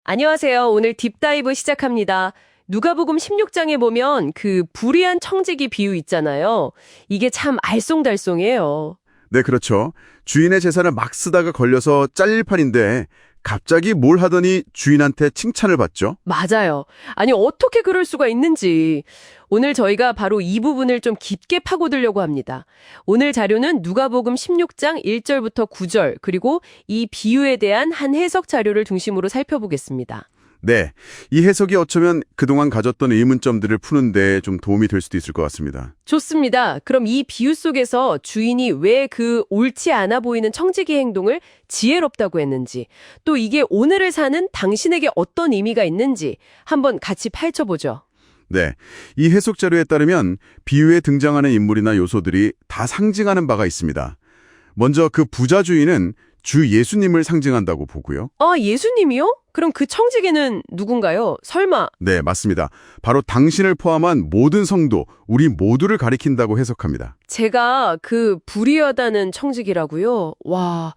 안녕하세요. 오늘 딥다이브 시작합니다. 누가복음 16장에 보면 그 불의한 청지기 비유 있잖아요. 이게 참 알쏭달쏭해요. 네, 그렇죠. 주인의 재산을 막 쓰다가 걸려서 잘릴 판인데 갑자기 뭘 하더니 주인한테 칭찬을 받죠. 맞아요. 아니 어떻게 그럴 수가 있는지. 오늘 저희가 바로 이 부분을 좀 깊게 파고들려고 합니다. 오늘 자료는 누가복음 16장 1절부터 9절 그리고 이 비유에 대한 한 해석 자료를 중심으로 살펴보겠습니다. 네, 이 해석이 어쩌면 그동안 가졌던 의문점들을 푸는 데 좀 도움이 될 수도 있을 것 같습니다. 좋습니다. 그럼 이 비유 속에서 주인이 왜 그 옳지 않아 보이는 청지기 행동을 지혜롭다고 했는지, 또 이게 오늘을 사는 당신에게 어떤 의미가 있는지 한번 같이 파헤쳐보죠. 네, 이 해석 자료에 따르면 비유에 등장하는 인물이나 요소들이 다 상징하는 바가 있습니다. 먼저 그 부자 주인은 주 예수님을 상징한다고 보고요. 아, 예수님이요? 그럼 그 청지기는 누군가요? 설마. 네, 맞습니다. 바로 당신을 포함한 모든 성도, 우리 모두를 가리킨다고 해석합니다. 제가 그 불의하다는 청지기라고요? 와,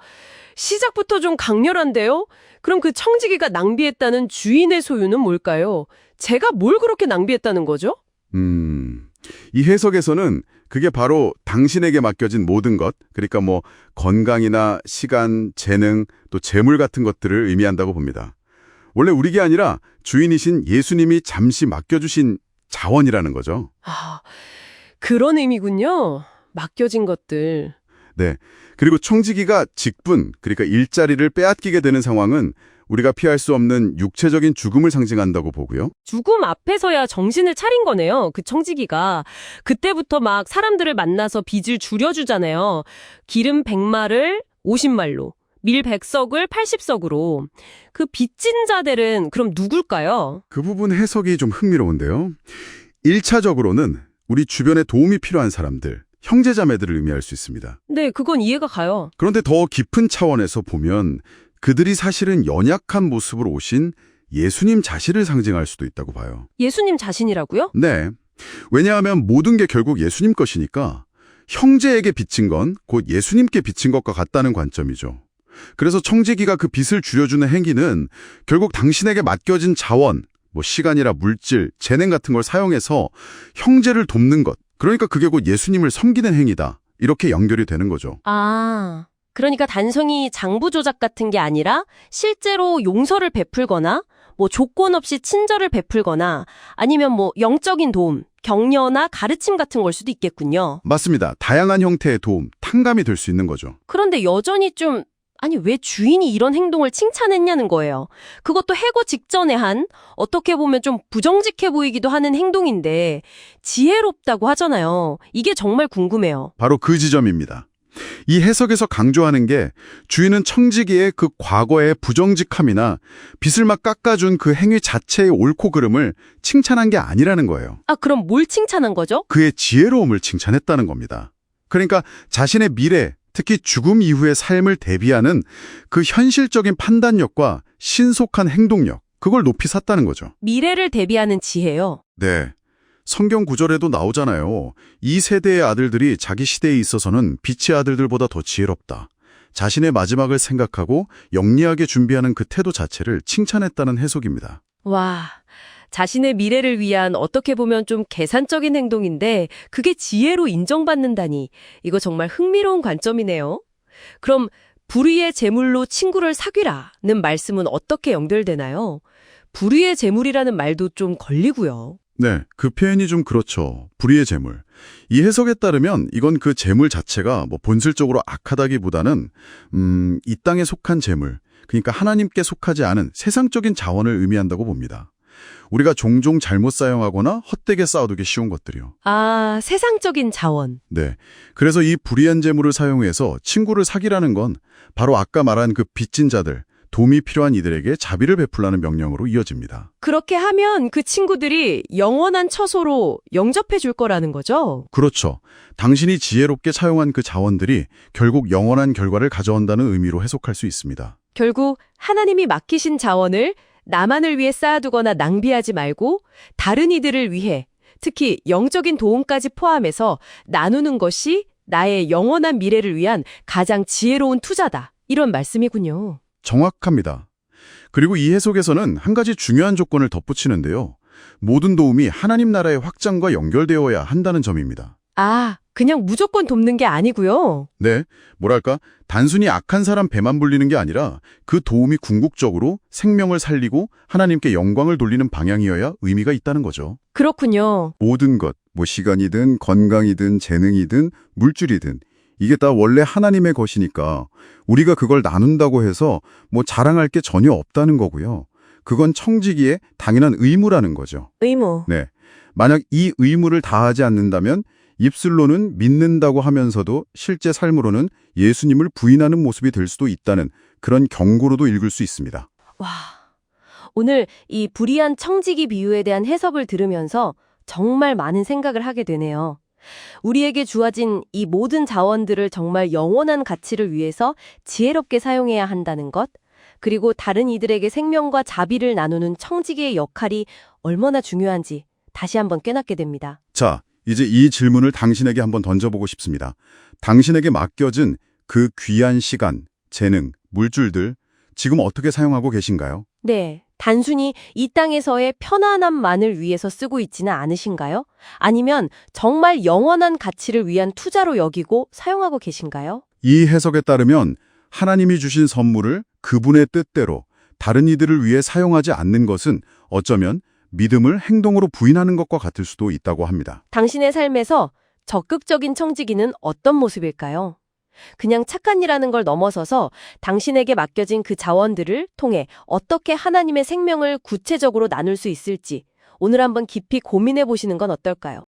시작부터 좀 강렬한데요? 그럼 그 청지기가 낭비했다는 주인의 소유는 뭘까요? 제가 뭘 그렇게 낭비했다는 거죠? 이 해석에서는 그게 바로 당신에게 맡겨진 모든 것, 그러니까 뭐 건강이나 시간, 재능, 또 재물 같은 것들을 의미한다고 봅니다. 원래 우리 게 아니라 주인이신 예수님이 잠시 맡겨주신 자원이라는 거죠. 아, 그런 의미군요. 맡겨진 것들. 네. 그리고 청지기가 직분, 그러니까 일자리를 빼앗기게 되는 상황은 우리가 피할 수 없는 육체적인 죽음을 상징한다고 보고요. 죽음 앞에서야 정신을 차린 거네요. 그 청지기가. 그때부터 막 사람들을 만나서 빚을 줄여주잖아요. 기름 100마를 50말로, 밀 100석을 80석으로. 그 빚진 자들은 그럼 누굴까요? 그 부분 해석이 좀 흥미로운데요. 1차적으로는 우리 주변에 도움이 필요한 사람들, 형제자매들을 의미할 수 있습니다. 네, 그건 이해가 가요. 그런데 더 깊은 차원에서 보면 그들이 사실은 연약한 모습으로 오신 예수님 자신을 상징할 수도 있다고 봐요. 예수님 자신이라고요? 네. 왜냐하면 모든 게 결국 예수님 것이니까 형제에게 빚진 건 곧 예수님께 빚진 것과 같다는 관점이죠. 그래서 청지기가 그 빚을 줄여주는 행위는 결국 당신에게 맡겨진 자원, 뭐 시간이라 물질, 재능 같은 걸 사용해서 형제를 돕는 것. 그러니까 그게 곧 예수님을 섬기는 행위다. 이렇게 연결이 되는 거죠. 아, 그러니까 단순히 장부 조작 같은 게 아니라 실제로 용서를 베풀거나 뭐 조건 없이 친절을 베풀거나 아니면 뭐 영적인 도움, 격려나 가르침 같은 걸 수도 있겠군요. 맞습니다. 다양한 형태의 도움, 탕감이 될 수 있는 거죠. 그런데 여전히 좀 아니 왜 주인이 이런 행동을 칭찬했냐는 거예요. 그것도 해고 직전에 한 어떻게 보면 좀 부정직해 보이기도 하는 행동인데 지혜롭다고 하잖아요. 이게 정말 궁금해요. 바로 그 지점입니다. 이 해석에서 강조하는 게 주인은 청지기의 그 과거의 부정직함이나 빚을 막 깎아준 그 행위 자체의 옳고 그름을 칭찬한 게 아니라는 거예요. 아, 그럼 뭘 칭찬한 거죠? 그의 지혜로움을 칭찬했다는 겁니다. 그러니까 자신의 미래, 특히 죽음 이후의 삶을 대비하는 그 현실적인 판단력과 신속한 행동력, 그걸 높이 샀다는 거죠. 미래를 대비하는 지혜요. 네. 성경 구절에도 나오잖아요. 이 세대의 아들들이 자기 시대에 있어서는 빛의 아들들보다 더 지혜롭다. 자신의 마지막을 생각하고 영리하게 준비하는 그 태도 자체를 칭찬했다는 해석입니다. 와, 자신의 미래를 위한 어떻게 보면 좀 계산적인 행동인데 그게 지혜로 인정받는다니 이거 정말 흥미로운 관점이네요. 그럼 불의의 재물로 친구를 사귀라는 말씀은 어떻게 연결되나요? 불의의 재물이라는 말도 좀 걸리고요. 네, 그 표현이 좀 그렇죠. 불의의 재물. 이 해석에 따르면 이건 그 재물 자체가 뭐 본질적으로 악하다기보다는 이 땅에 속한 재물, 그러니까 하나님께 속하지 않은 세상적인 자원을 의미한다고 봅니다. 우리가 종종 잘못 사용하거나 헛되게 쌓아두기 쉬운 것들이요. 아, 세상적인 자원. 네, 그래서 이 불의한 재물을 사용해서 친구를 사귀라는 건 바로 아까 말한 그 빚진 자들, 도움이 필요한 이들에게 자비를 베풀라는 명령으로 이어집니다. 그렇게 하면 그 친구들이 영원한 처소로 영접해 줄 거라는 거죠? 그렇죠. 당신이 지혜롭게 사용한 그 자원들이 결국 영원한 결과를 가져온다는 의미로 해석할 수 있습니다. 결국 하나님이 맡기신 자원을 나만을 위해 쌓아두거나 낭비하지 말고 다른 이들을 위해 특히 영적인 도움까지 포함해서 나누는 것이 나의 영원한 미래를 위한 가장 지혜로운 투자다. 이런 말씀이군요. 정확합니다. 그리고 이 해석에서는 한 가지 중요한 조건을 덧붙이는데요. 모든 도움이 하나님 나라의 확장과 연결되어야 한다는 점입니다. 아, 그냥 무조건 돕는 게 아니고요. 네, 뭐랄까, 단순히 악한 사람 배만 불리는 게 아니라 그 도움이 궁극적으로 생명을 살리고 하나님께 영광을 돌리는 방향이어야 의미가 있다는 거죠. 그렇군요. 모든 것, 시간이든 건강이든 재능이든 물질이든 이게 다 원래 하나님의 것이니까 우리가 그걸 나눈다고 해서 자랑할 게 전혀 없다는 거고요. 그건 청지기의 당연한 의무라는 거죠. 의무. 네, 만약 이 의무를 다하지 않는다면 입술로는 믿는다고 하면서도 실제 삶으로는 예수님을 부인하는 모습이 될 수도 있다는 그런 경고로도 읽을 수 있습니다. 와, 오늘 이 불의한 청지기 비유에 대한 해석을 들으면서 정말 많은 생각을 하게 되네요. 우리에게 주어진 이 모든 자원들을 정말 영원한 가치를 위해서 지혜롭게 사용해야 한다는 것, 그리고 다른 이들에게 생명과 자비를 나누는 청지기의 역할이 얼마나 중요한지 다시 한번 깨닫게 됩니다. 자, 이제 이 질문을 당신에게 한번 던져보고 싶습니다. 당신에게 맡겨진 그 귀한 시간, 재능, 물줄들 지금 어떻게 사용하고 계신가요? 네, 단순히 이 땅에서의 편안함만을 위해서 쓰고 있지는 않으신가요? 아니면 정말 영원한 가치를 위한 투자로 여기고 사용하고 계신가요? 이 해석에 따르면 하나님이 주신 선물을 그분의 뜻대로 다른 이들을 위해 사용하지 않는 것은 어쩌면 믿음을 행동으로 부인하는 것과 같을 수도 있다고 합니다. 당신의 삶에서 적극적인 청지기는 어떤 모습일까요? 그냥 착한 일하는 걸 넘어서서 당신에게 맡겨진 그 자원들을 통해 어떻게 하나님의 생명을 구체적으로 나눌 수 있을지 오늘 한번 깊이 고민해 보시는 건 어떨까요?